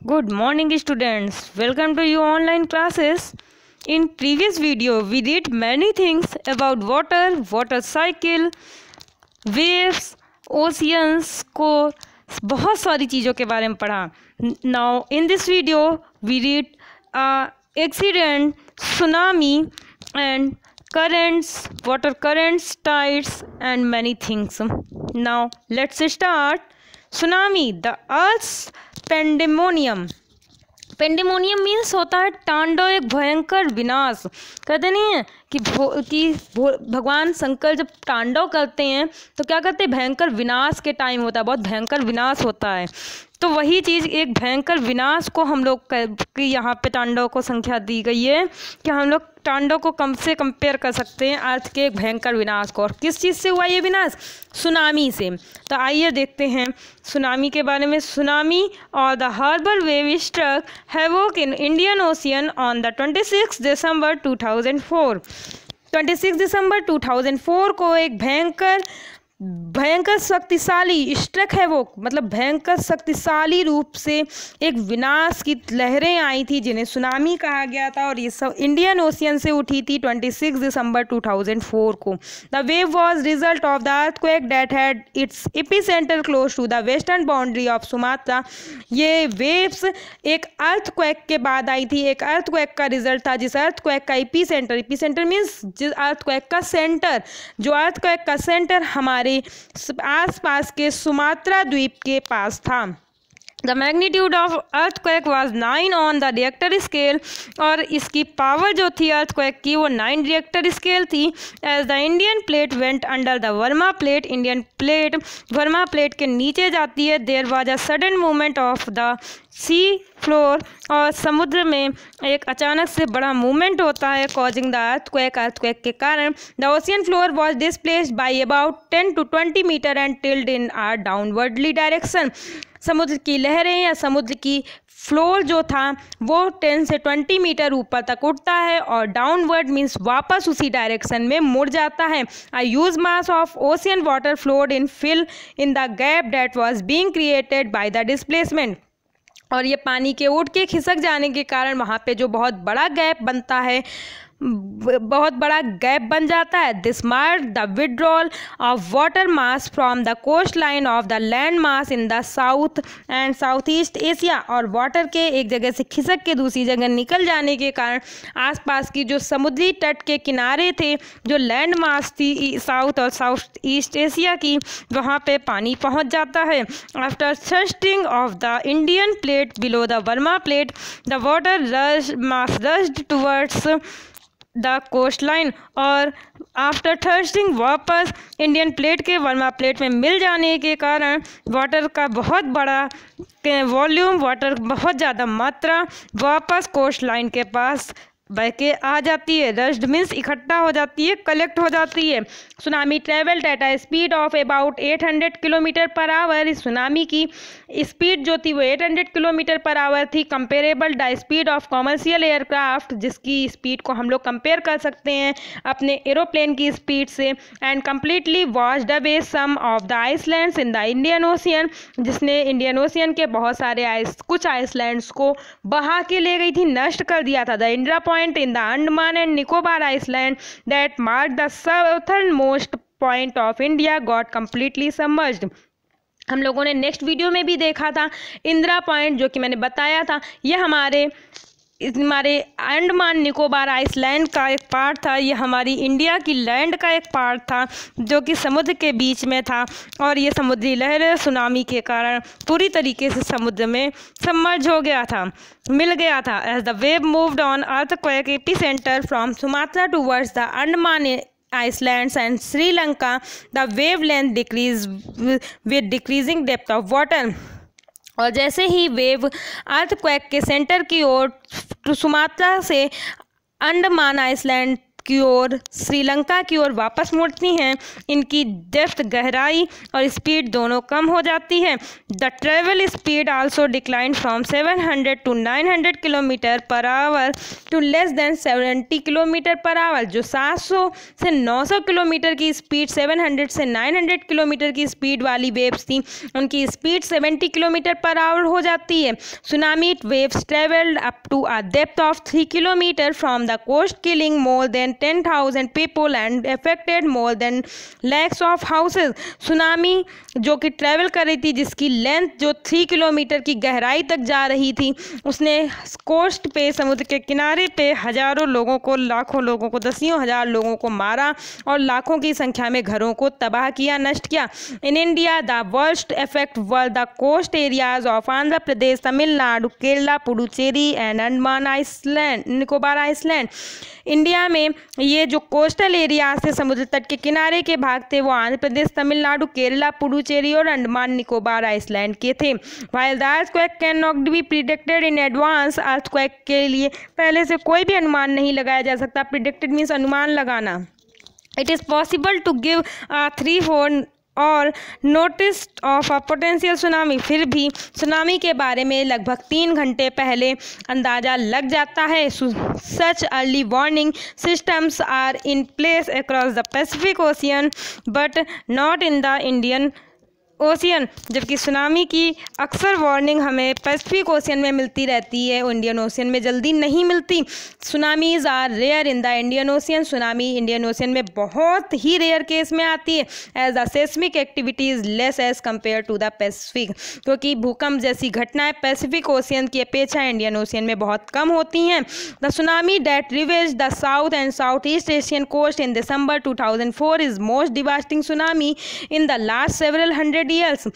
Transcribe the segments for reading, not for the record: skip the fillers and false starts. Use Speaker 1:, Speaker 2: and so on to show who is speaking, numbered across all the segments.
Speaker 1: Good morning students, welcome to your online classes. In previous video we did many things about water cycle, waves, oceans को बहुत सारी चीज़ों के बारे में पढ़ा. Now in this video we read accident, tsunami and currents, water currents, tides and many things. Now let's start. Tsunami, the earth's pandemonium. Pandemonium means होता है तांडव, एक भयंकर विनाश. कहते नहीं है कि भगवान शंकर जब तांडव करते हैं तो क्या करते हैं, भयंकर विनाश के टाइम होता है, बहुत भयंकर विनाश होता है. तो वही चीज़, एक भयंकर विनाश को हम लोग की यहाँ पे तांडव को संख्या दी गई है कि हम लोग तांडव को कम से कंपेयर कर सकते हैं अर्थ के एक भयंकर विनाश को. और किस चीज़ से हुआ ये विनाश? सुनामी से. तो आइए देखते हैं सुनामी के बारे में. सुनामी और the harbour wave struck havoc in Indian ocean on the 26 दिसंबर 2004. 26 दिसंबर 2004 को एक भयंकर शक्तिशाली स्ट्रक है, वो मतलब भयंकर शक्तिशाली रूप से एक विनाश की लहरें आई थी जिन्हें सुनामी कहा गया था. और ये सब इंडियन ओशियन से उठी थी 26 दिसंबर 2004 को. The wave was result of the earthquake that had its epicentre close to the western boundary of Sumatra. ये वेव्स एक अर्थक्वेक के बाद आई थी, एक अर्थक्वेक का रिजल्ट था जिस अर्थक्वेक का एपिसेंटर मीन्स जिस अर्थक्वेक का सेंटर, जो अर्थक्वेक का सेंटर हमारे आसपास के सुमात्रा द्वीप के पास था. The magnitude of earthquake was 9 on the Richter scale. और इसकी पावर जो थी अर्थक्वेक की वो 9 रिएक्टर स्केल थी. As the Indian plate went under the Burma plate, Indian plate Burma plate के नीचे जाती है. There was a sudden movement of the sea floor. और समुद्र में एक अचानक से बड़ा मूवमेंट होता है कॉजिंग द अर्थक्वेक के कारण. The ocean floor was displaced by about 10 to 20 metre and tilted in our downwardly direction. समुद्र की लहरें या समुद्र की फ्लोर जो था वो 10 से 20 मीटर ऊपर तक उठता है और डाउनवर्ड मीन्स वापस उसी डायरेक्शन में मुड़ जाता है. A huge mass of ocean water flowed in fill in the gap that was being created by the displacement. और ये पानी के उठ के खिसक जाने के कारण वहाँ पे जो बहुत बड़ा गैप बनता है, बहुत बड़ा गैप बन जाता है. This mark the withdrawal of water mass from the coast line of the land mass in the south and south east Asia. और वाटर के एक जगह से खिसक के दूसरी जगह निकल जाने के कारण आसपास की जो समुद्री तट के किनारे थे, जो लैंड मास थी साउथ और साउथ ईस्ट एशिया की, वहाँ पे पानी पहुँच जाता है. After thrusting of the Indian plate below the Burma plate, the water rushed towards the coast line. और आफ्टर थर्स्टिंग वापस इंडियन प्लेट के वर्मा प्लेट में मिल जाने के कारण वाटर का बहुत बड़ा वॉल्यूम, वाटर बहुत ज़्यादा मात्रा वापस कोस्ट लाइन के पास बह के आ जाती है. रश्ड मीन्स इकट्ठा हो जाती है, कलेक्ट हो जाती है. Tsunami travelled at a speed of about 800 kilometre per our. इस सुनामी की स्पीड जो थी वो 800 किलोमीटर पर आवर थी. Comparable the speed of commercial aircraft, जिसकी स्पीड को हम लोग कंपेयर कर सकते हैं अपने एरोप्लेन की स्पीड से. And completely washed away some of the islands in the Indian ocean, जिसने इंडियन ओशियन के बहुत सारे कुछ आइसलैंड्स को बहा के ले गई थी, नष्ट कर दिया था. The Indira point in the Andaman and Nicobar Island that marked the southernmost point of India got completely submerged. हम लोगों ने नेक्स्ट वीडियो में भी देखा था इंदिरा पॉइंट, जो कि मैंने बताया था ये हमारे अंडमान निकोबार आइसलैंड का एक पार्ट था. ये हमारी इंडिया की लैंड का एक पार्ट था जो कि समुद्र के बीच में था. और ये समुद्री लहरें सुनामी के कारण पूरी तरीके से समुद्र में सबमर्ज हो गया था, मिल गया था. As the wave moved on earthquake epicentre from Sumatra towards the Andaman Icelands and Sri Lanka, the wavelength decreased with decreasing depth of water. और जैसे ही वेव अर्थक्वेक के सेंटर की ओर सुमात्रा से अंडमान आइसलैंड की ओर, श्रीलंका की ओर वापस मुड़ती हैं। इनकी डेप्थ, गहराई और स्पीड दोनों कम हो जाती है। The travel speed also decline from 700 to 900 kilometre per hour to less than 70 kilometre per hour. जो 700 से 900 किलोमीटर की स्पीड, 700 से 900 किलोमीटर की स्पीड वाली वेव्स थी, उनकी स्पीड 70 किलोमीटर पर आवर हो जाती है। Tsunami waves travelled up to a depth of 3 kilometre from the coast, killing more than 10,000 people and affected more than lakhs of houses. Tsunami जो कि ट्रेवल कर रही थी, जिसकी लेंथ जो 3 किलोमीटर की गहराई तक जा रही थी, उसने कोस्ट पे, समुद्र के किनारे पे हजारों लोगों को, लाखों लोगों को, दसियों हजार लोगों को मारा और लाखों की संख्या में घरों को तबाह किया, नष्ट किया। In India the worst effect were the coast areas of Andhra Pradesh, Tamil Nadu, Kerala, Puducherry and Andaman island, Nicobar island. India में ये जो कोस्टल एरियाज थे, समुद्र तट के किनारे के भाग थे, वो आंध्र प्रदेश, तमिलनाडु, केरला, पुडुचेरी और अंडमान निकोबार आइसलैंड के थे। While the earthquake can not be predicted in advance, earthquake के लिए पहले से कोई भी अनुमान नहीं लगाया जा सकता। प्रिडिक्टेड मीन्स अनुमान लगाना। It is possible to give a 3-4 hour notice of a potential tsunami. फिर भी सुनामी के बारे में लगभग 3 घंटे पहले अंदाज़ा लग जाता है। Such early warning systems are in place across the Pacific Ocean but not in the Indian Ocean. जबकि सुनामी की अक्सर वार्निंग हमें पैसिफिक ओशियन में मिलती रहती है, इंडियन ओशियन में जल्दी नहीं मिलती। Tsunamis are rare in the Indian ocean. Tsunami Indian ocean में बहुत ही रेयर केस में आती है। As the seismic activity is less as compare to the Pacific, क्योंकि भूकंप जैसी घटनाएं पैसिफिक ओशियन की अपेक्षा इंडियन ओशियन में बहुत कम होती हैं। The tsunami that ravage the south and south east Asian coast in December 2004 is most devastating tsunami in the last several 100 years.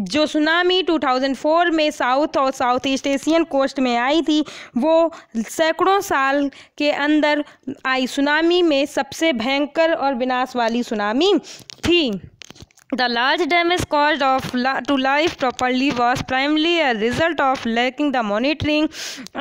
Speaker 1: जो सुनामी 2004 में साउथ और साउथ ईस्ट एशियन कोस्ट में आई थी, वो सैकड़ों साल के अंदर आई सुनामी में सबसे भयंकर और विनाश वाली सुनामी थी। The large damage caused to life property was primarily a result of lacking the monitoring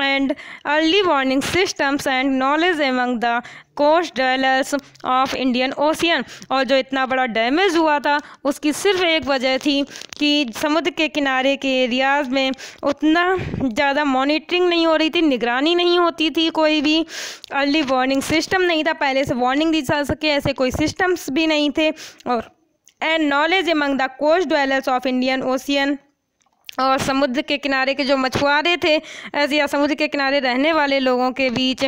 Speaker 1: and early warning systems and knowledge among the coast dwellers of Indian ocean. और जो इतना बड़ा डैमेज हुआ था, उसकी सिर्फ एक वजह थी कि समुद्र के किनारे के एरियाज़ में उतना ज़्यादा मॉनिटरिंग नहीं हो रही थी, निगरानी नहीं होती थी, कोई भी अर्ली वार्निंग सिस्टम नहीं था, पहले से वार्निंग दी जा सके ऐसे कोई सिस्टम्स भी नहीं थे। और and knowledge among the coast dwellers of Indian ocean, और समुद्र के किनारे के जो मछुआरे थे ऐसे, या समुद्र के किनारे रहने वाले लोगों के बीच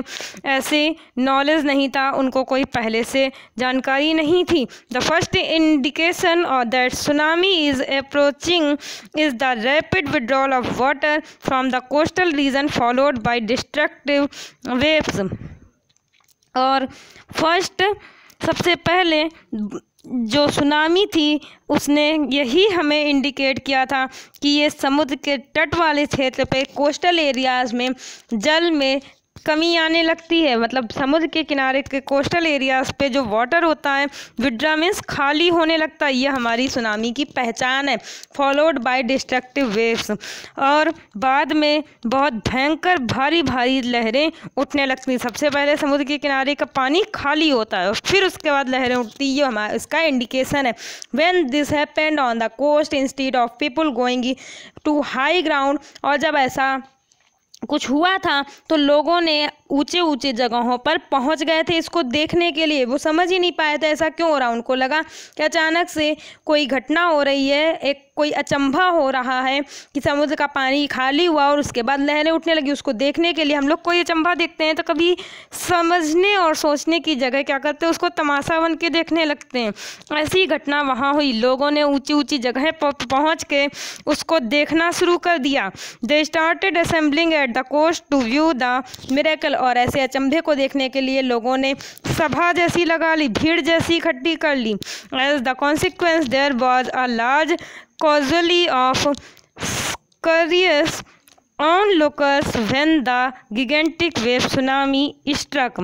Speaker 1: ऐसे नॉलेज नहीं था, उनको कोई पहले से जानकारी नहीं थी। The first indication of that tsunami is approaching is the rapid withdrawal of water from the coastal region followed by destructive waves. और फर्स्ट, सबसे पहले जो सुनामी थी उसने यही हमें इंडिकेट किया था कि ये समुद्र के तट वाले क्षेत्र पे, कोस्टल एरियाज़ में जल में कमी आने लगती है। मतलब समुद्र के किनारे के कोस्टल एरियाज़ पे जो वाटर होता है, विड्रा मीन्स खाली होने लगता है, ये हमारी सुनामी की पहचान है। फॉलोड बाय डिस्ट्रक्टिव वेव्स, और बाद में बहुत भयंकर भारी भारी लहरें उठने लगती हैं। सबसे पहले समुद्र के किनारे का पानी खाली होता है और फिर उसके बाद लहरें उठती, ये हमारा इसका इंडिकेशन है। When this happened on the coast instead of people going to high ground, और जब ऐसा कुछ हुआ था तो लोगों ने ऊंचे ऊंचे जगहों पर पहुंच गए थे इसको देखने के लिए। वो समझ ही नहीं पाए थे ऐसा क्यों हो रहा, उनको लगा कि अचानक से कोई घटना हो रही है, एक कोई अचंभा हो रहा है कि समुद्र का पानी खाली हुआ और उसके बाद लहरें उठने लगी। उसको देखने के लिए हम लोग कोई अचंभा देखते हैं तो कभी समझने और सोचने की जगह क्या करते हैं, उसको तमाशा बन के देखने लगते हैं। ऐसी घटना वहाँ हुई, लोगों ने ऊंची ऊंची जगह पर पहुँच के उसको देखना शुरू कर दिया। They started assembling at the coast to view the miracle, और ऐसे अचंभे को देखने के लिए लोगों ने सभा जैसी लगा ली, भीड़ जैसी इकट्ठी कर ली। As the consequence there was a large causality of curious onlookers when the gigantic wave tsunami struck।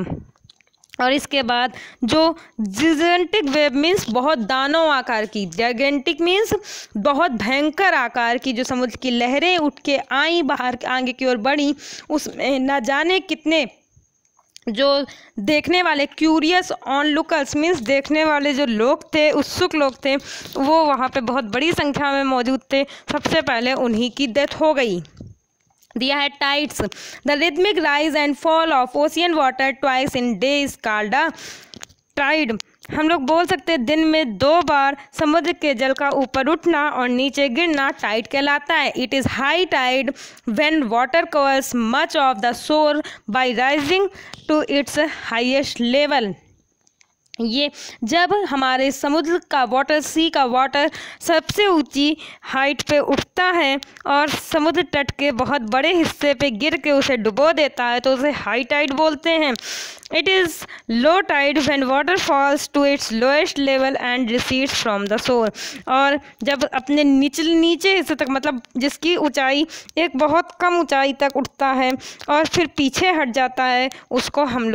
Speaker 1: और इसके बाद जो जिजेंटिक वेव मीन्स बहुत दानव आकार की, जाइगेंटिक मीन्स बहुत भयंकर आकार की जो समुद्र की लहरें उठ के आई, बाहर आगे की ओर बढ़ी, उसमें न जाने कितने जो देखने वाले क्यूरियस ऑन लुकर्स मीन्स देखने वाले जो लोग थे, उत्सुक लोग थे, वो वहाँ पे बहुत बड़ी संख्या में मौजूद थे। सबसे पहले उन्हीं की डेथ हो गई। दिया है tides, the rhythmic rise and fall of ocean water twice in day is called a tide. हम लोग बोल सकते हैं दिन में 2 बार समुद्र के जल का ऊपर उठना और नीचे गिरना टाइड कहलाता है। It is high tide when water covers much of the shore by rising to its highest level. ये जब हमारे समुद्र का वाटर, सी का वाटर सबसे ऊंची हाइट पे उठता है और समुद्र तट के बहुत बड़े हिस्से पे गिर के उसे डुबो देता है, तो उसे हाई टाइड बोलते हैं। It is low tide when water falls to its lowest level and recedes from the shore. और जब अपने नीचे हिस्से तक, मतलब जिसकी ऊंचाई एक बहुत कम ऊंचाई तक उठता है और फिर पीछे हट जाता है, उसको हम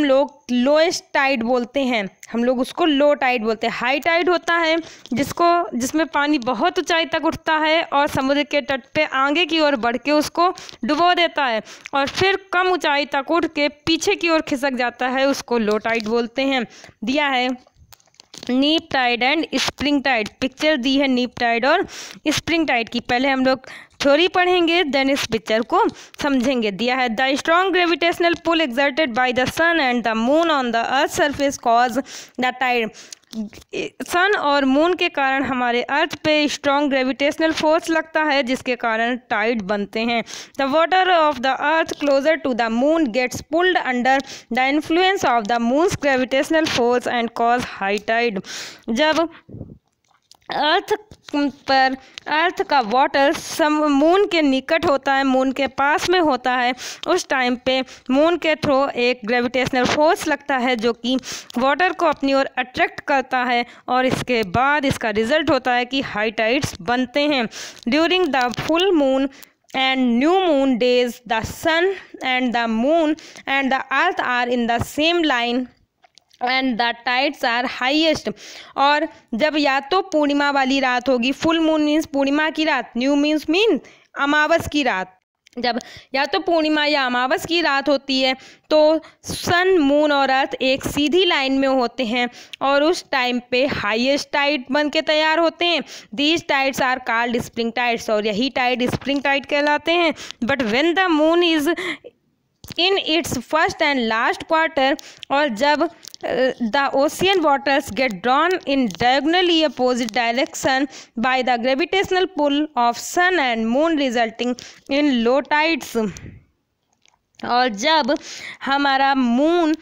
Speaker 1: लोग लोएस्ट टाइड बोलते हैं। हम लोग उसको लो टाइड बोलते हैं। हाई टाइड होता है जिसमें पानी बहुत ऊंचाई तक उठता है और समुद्र के तट पे आगे की ओर बढ़ के उसको डुबो देता है और फिर कम ऊंचाई तक उठ के पीछे की ओर खिसक जाता है, उसको लो टाइड बोलते हैं। दिया है neap tide and spring tide. Picture दी है नीप टाइड और स्प्रिंग टाइड की। पहले हम लोग थ्योरी पढ़ेंगे, देन इस पिक्चर को समझेंगे। दिया है the strong gravitational pull exerted by the sun and the moon on the earth surface cause the tide. Sun और मून के कारण हमारे अर्थ पे स्ट्रॉन्ग ग्रेविटेशनल फोर्स लगता है, जिसके कारण टाइड बनते हैं। The water of the earth closer to the moon gets pulled under the influence of the moon's gravitational force and cause high tide. जब अर्थ का वाटर मून के निकट होता है, मून के पास में होता है, उस टाइम पे मून के थ्रू एक ग्रेविटेशनल फोर्स लगता है जो कि वाटर को अपनी ओर अट्रैक्ट करता है और इसके बाद इसका रिजल्ट होता है कि हाई टाइड्स बनते हैं। During the full moon and new moon days the sun and the moon and the earth are in the same line and the tides are highest. और जब या तो पूर्णिमा वाली रात होगी, फुल मून मीन्स पूर्णिमा की रात, न्यू मीन्स अमावस की रात। जब या तो पूर्णिमा या अमावस की रात होती है तो सन, मून और अर्थ एक सीधी लाइन में होते हैं और उस टाइम पे हाईएस्ट टाइड बन के तैयार होते हैं। These tides are called spring tides और यही टाइड स्प्रिंग टाइड कहलाते हैं। But when the moon is in its first and last quarter, और जब the ocean waters get drawn in diagonally opposite direction by the gravitational pull of sun and moon resulting in low tides। और जब हमारा moon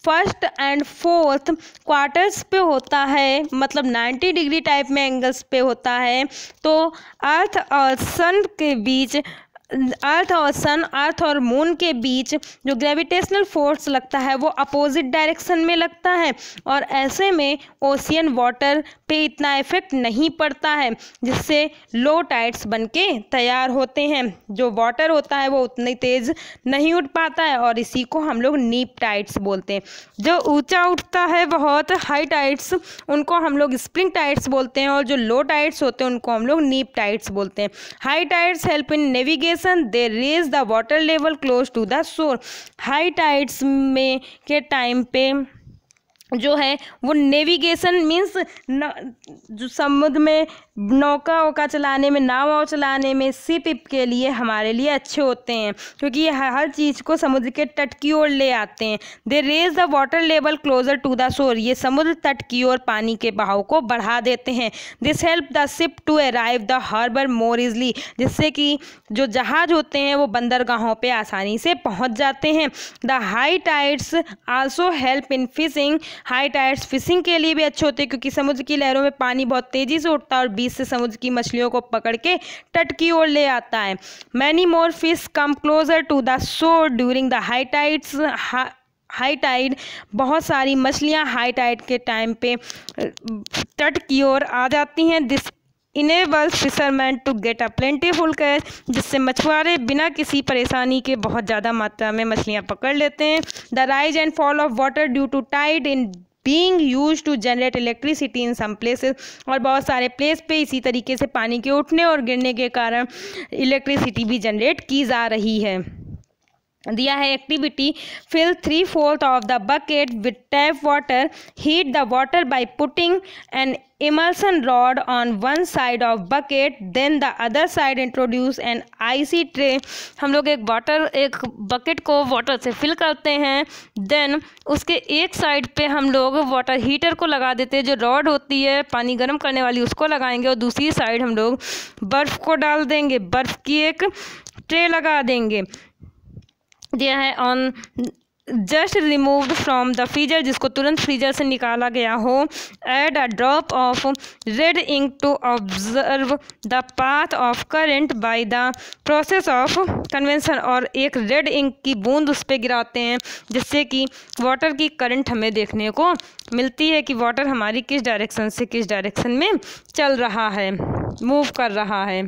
Speaker 1: first and fourth quarters पे होता है, मतलब 90 degree type में एंगल्स पे होता है, तो अर्थ और मून के बीच जो ग्रेविटेशनल फोर्स लगता है वो अपोजिट डायरेक्शन में लगता है और ऐसे में ओशियन वाटर पे इतना इफेक्ट नहीं पड़ता है, जिससे लो टाइड्स बनके तैयार होते हैं। जो वाटर होता है वो उतनी तेज़ नहीं उठ पाता है और इसी को हम लोग नीप टाइड्स बोलते हैं। जो ऊंचा उठता है बहुत हाई टाइड्स, उनको हम लोग स्प्रिंग टाइड्स बोलते हैं और जो लो टाइड्स होते हैं उनको हम लोग नीप टाइड्स बोलते हैं। High tides help in navigation, they raise the water level close to the shore. High tides में के टाइम पे जो है वो नेविगेशन मीन्स जो समुद्र में नौका चलाने में, नाव चलाने में, शिप के लिए हमारे लिए अच्छे होते हैं, क्योंकि ये हर चीज़ को समुद्र के तट की ओर ले आते हैं। They raise the water level closer to the shore, ये समुद्र तट की ओर पानी के बहाव को बढ़ा देते हैं। This help the ship to arrive the harbour more easily, जिससे कि जो जहाज होते हैं वो बंदरगाहों पे आसानी से पहुंच जाते हैं। The high tides also help in fishing, high tides fishing के लिए भी अच्छे होते हैं क्योंकि समुद्र की लहरों में पानी बहुत तेज़ी से उठता है और बीच से समुद्र की मछलियों को पकड़ के तट की ओर ले आता है। Many more fish come closer to the shore during the high tides. High tide, बहुत सारी मछलियाँ हाई टाइड के टाइम पे तट की ओर आ जाती हैं। This enables fisherman to get a plentiful catch, जिससे मछुआरे बिना किसी परेशानी के बहुत ज़्यादा मात्रा में मछलियाँ पकड़ लेते हैं। The rise and fall of water due to tide in being used to generate electricity in some places, और बहुत सारे प्लेस पे इसी तरीके से पानी के उठने और गिरने के कारण इलेक्ट्रिसिटी भी जनरेट की जा रही है। दिया है activity, fill 3/4 of the bucket with tap water, heat the water by putting an immersion rod on one side of bucket, then the other side introduce an ice tray. हम लोग एक बकेट को वाटर से fill करते हैं, then उसके एक side पे हम लोग वाटर हीटर को लगा देते हैं, जो रॉड होती है पानी गर्म करने वाली उसको लगाएंगे, और दूसरी साइड हम लोग बर्फ़ को डाल देंगे, बर्फ़ की एक ट्रे लगा देंगे। दिया है on just removed from the freezer, जिसको तुरंत फ्रीजर से निकाला गया हो, add a drop of red ink to observe the path of current by the process of convention, और एक रेड इंक की बूंद उस पर गिराते हैं जिससे कि वाटर की करंट हमें देखने को मिलती है कि वाटर हमारी किस डायरेक्शन से किस डायरेक्शन में चल रहा है, मूव कर रहा है,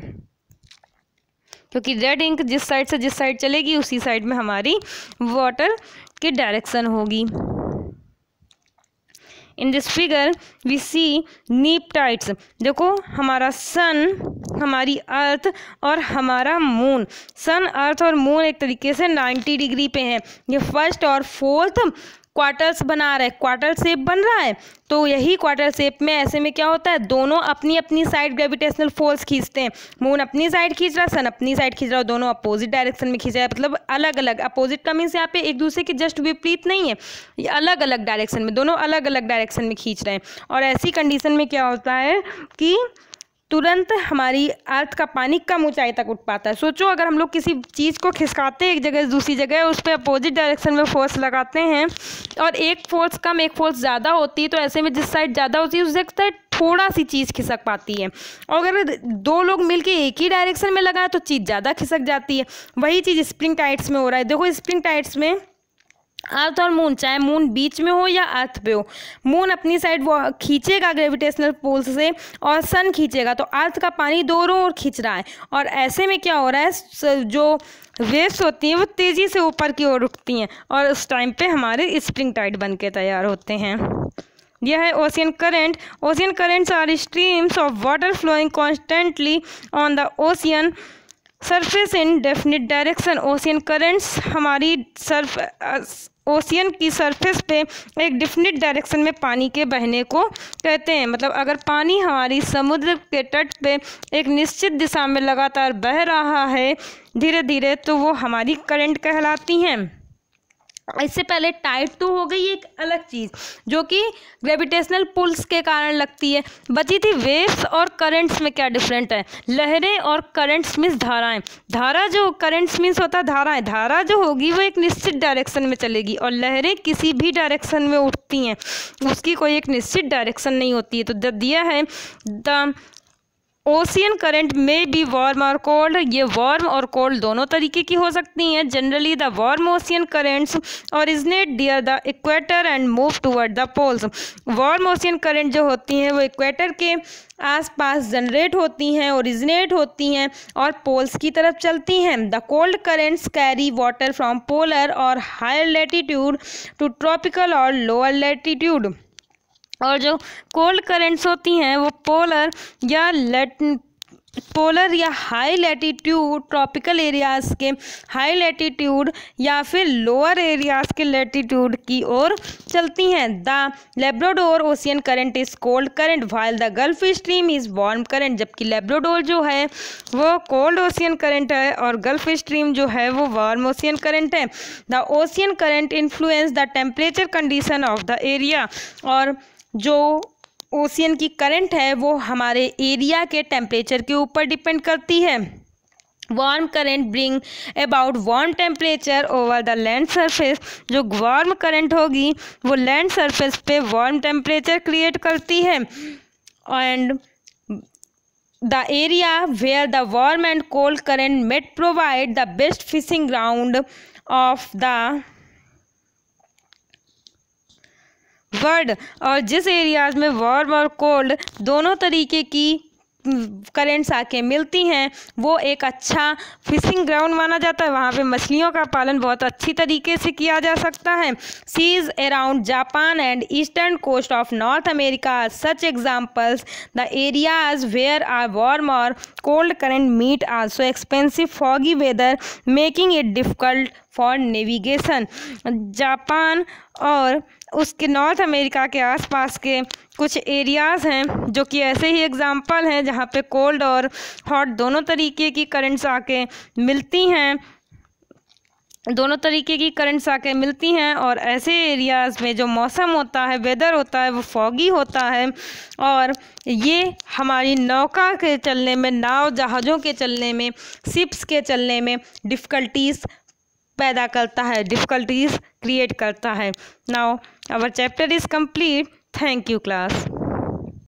Speaker 1: क्योंकि रेड इंक जिस साइड से जिस साइड चलेगी उसी साइड में हमारी वाटर की डायरेक्शन होगी। इन दिस फिगर वी सी नीप टाइड्स। देखो हमारा सन, हमारी अर्थ और हमारा मून, सन अर्थ और मून एक तरीके से 90 डिग्री पे है। ये फर्स्ट और फोर्थ क्वार्टर्स बना रहे, क्वार्टर शेप बन रहा है, तो यही क्वार्टर शेप में ऐसे में क्या होता है, दोनों अपनी अपनी साइड ग्रेविटेशनल फोर्स खींचते हैं। मून अपनी साइड खींच रहा है, सन अपनी साइड खींच रहा है, दोनों अपोजिट डायरेक्शन में खींच रहा है, मतलब अलग अलग। अपोजिट का मीन्स यहाँ पे एक दूसरे के जस्ट विपरीत नहीं है, ये अलग अलग डायरेक्शन में, दोनों अलग अलग डायरेक्शन में खींच रहे हैं। और ऐसी कंडीशन में क्या होता है कि तुरंत हमारी अर्थ का पानी कम ऊंचाई तक उठ पाता है। सोचो अगर हम लोग किसी चीज़ को खिसकाते हैं एक जगह से दूसरी जगह, उस पर अपोजिट डायरेक्शन में फोर्स लगाते हैं और एक फोर्स कम एक फोर्स ज़्यादा होती है, तो ऐसे में जिस साइड ज़्यादा होती है उस साइड थोड़ा सी चीज़ खिसक पाती है, और अगर दो लोग मिलके एक ही डायरेक्शन में लगाए तो चीज़ ज़्यादा खिसक जाती है। वही चीज़ स्प्रिंग टाइड्स में हो रहा है। देखो स्प्रिंग टाइड्स में अर्थ और मून, चाहे मून बीच में हो या अर्थ पे हो, मून अपनी साइड वो खींचेगा ग्रेविटेशनल पुल से और सन खींचेगा, तो अर्थ का पानी दोनों ओर खींच रहा है। और ऐसे में क्या हो रहा है, जो वेव्स होती हैं वो तेज़ी से ऊपर की ओर उठती हैं और उस टाइम पे हमारे स्प्रिंग टाइड बन के तैयार होते हैं। यह है ocean current. Ocean currents are streams of water flowing constantly on the ocean surface in definite direction. Ocean currents हमारी ओशियन की सरफेस पे एक डिफिनिट डायरेक्शन में पानी के बहने को कहते हैं। मतलब अगर पानी हमारी समुद्र के तट पे एक निश्चित दिशा में लगातार बह रहा है धीरे धीरे, तो वो हमारी करंट कहलाती हैं। इससे पहले टाइड तो हो गई एक अलग चीज़ जो कि ग्रेविटेशनल पुल्स के कारण लगती है, बची थी वेव्स और करंट्स में क्या डिफरेंट है। लहरें और करंट्स मीन्स धाराएं। धारा जो करंट्स मीन्स होता है धाराएं, धारा जो होगी वो एक निश्चित डायरेक्शन में चलेगी और लहरें किसी भी डायरेक्शन में उठती हैं, उसकी कोई एक निश्चित डायरेक्शन नहीं होती है। तो दिया है द ओशियन करंट में बी वार्म और कोल्ड। ये वार्म और कोल्ड दोनों तरीके की हो सकती हैं। Generally the warm ocean currents originate near the equator and move toward the poles. Warm ocean current जो होती हैं वो इक्वेटर के आसपास जनरेट होती हैं, ओरिजिनेट होती हैं और पोल्स की तरफ चलती हैं। The cold currents carry water from polar और हायर लैटिट्यूड टू ट्रॉपिकल और लोअर लैटिट्यूड। और जो कोल्ड करेंट्स होती हैं वो पोलर या हाई लैटिट्यूड ट्रॉपिकल एरियाज़ के हाई लैटिट्यूड या फिर लोअर एरियाज़ के लैटिट्यूड की ओर चलती हैं। The Labrador ocean current is cold current while the gulf stream is warm current. जबकि लेब्राडोर जो है वो कोल्ड ओशियन करंट है और गल्फ स्ट्रीम जो है वो वार्म ओशियन करंट है। The ocean current influence the temperature condition of the area. और जो ओशियन की करंट है वो हमारे एरिया के टेम्परेचर के ऊपर डिपेंड करती है। Warm current bring about warm temperature over the land surface. जो वार्म करंट होगी वो लैंड सरफेस पे वार्म टेम्परेचर क्रिएट करती है। And the area where the warm and cold current met provide the best fishing ground of the world. और जिस areas में warm और कोल्ड दोनों तरीके की करेंट्स आके मिलती हैं वो एक अच्छा फिशिंग ग्राउंड माना जाता है। वहाँ पे मछलियों का पालन बहुत अच्छी तरीके से किया जा सकता है। Seas around Japan and eastern coast of North America such examples the areas where are warm और cold current meet also expensive foggy weather making it difficult for navigation. Japan और उसके नॉर्थ अमेरिका के आसपास के कुछ areas हैं जो कि ऐसे ही एग्जाम्पल हैं जहाँ पे कोल्ड और हॉट दोनों तरीके की करंट्स आके मिलती हैं, और ऐसे एरियाज़ में जो मौसम होता है, वेदर होता है, वो फॉगी होता है और ये हमारी नौका के चलने में, नाव जहाज़ों के चलने में, शिप्स के चलने में डिफ़िकल्टीज़ पैदा करता है, डिफ़िकल्टीज़ क्रिएट करता है। Now our chapter is complete. Thank you class.